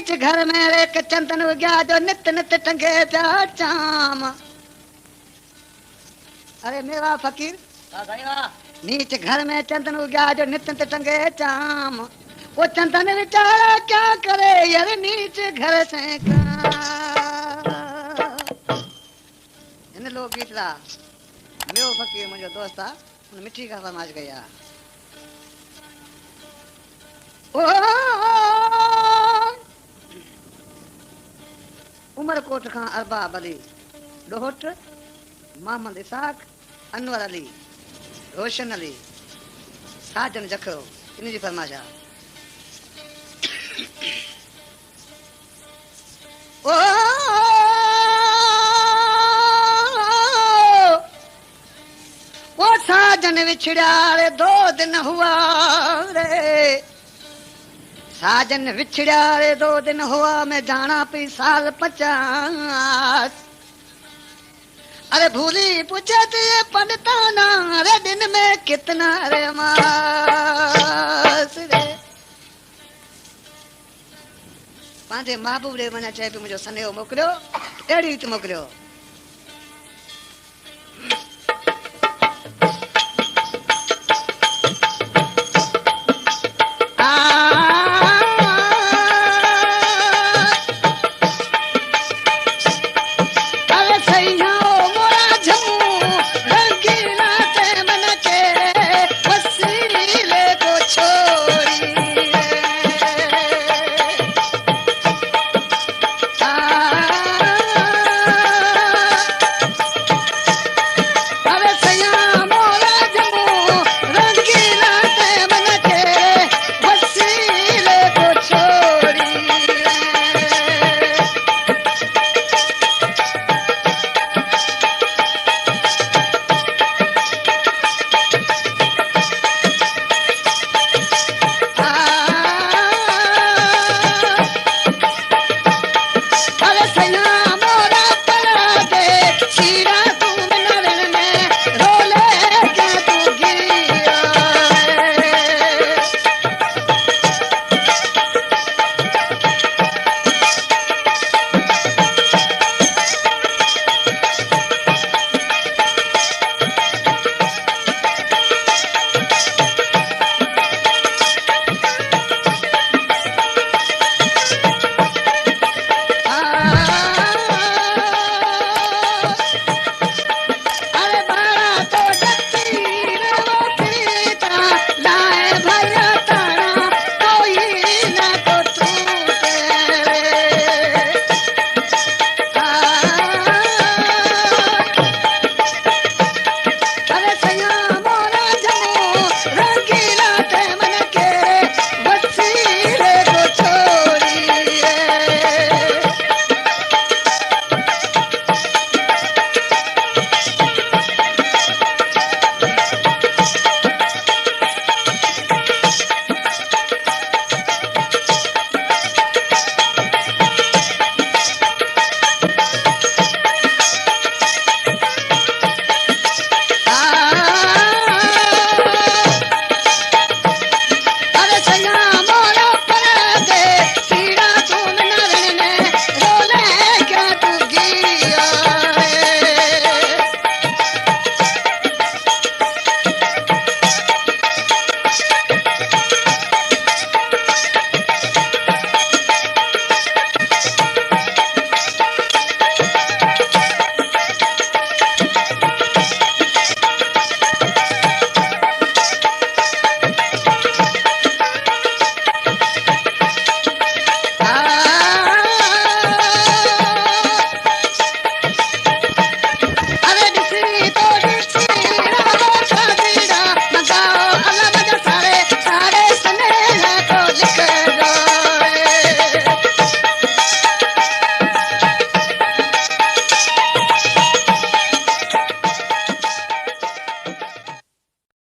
नीच घर में एक चंदन उग्या जो नित नित टंगे जा चाम। अरे मेरा फकीर नीच घर में चंदन उग्या जो नित नित टंगे चाम। वो चंदन बेचारा क्या करे यार नीच घर से का। इन लोग गीत ला मेरा फकीर मुझे दोस्त था उन मिठी का समाज गया। ओ उमरकोट खां अरबाब अली डोहट मोहम्मद इसाक अनवर अली रोशन अली साजन जखरो इन जी फरमाइश आहे। ओ साजन विछड़ा रे 2 दिन हुआ रे। साजन विछड़ा रे 2 दिन हुआ मैं जाना पी साल 50। अरे भूली पूछे थे पंडिताना रे दिन में कितना रे मास रे। पांजे महबूब रे मना चाहे मुझे सनेहो मोकिलियो अहिड़ी रीति मोकिलियो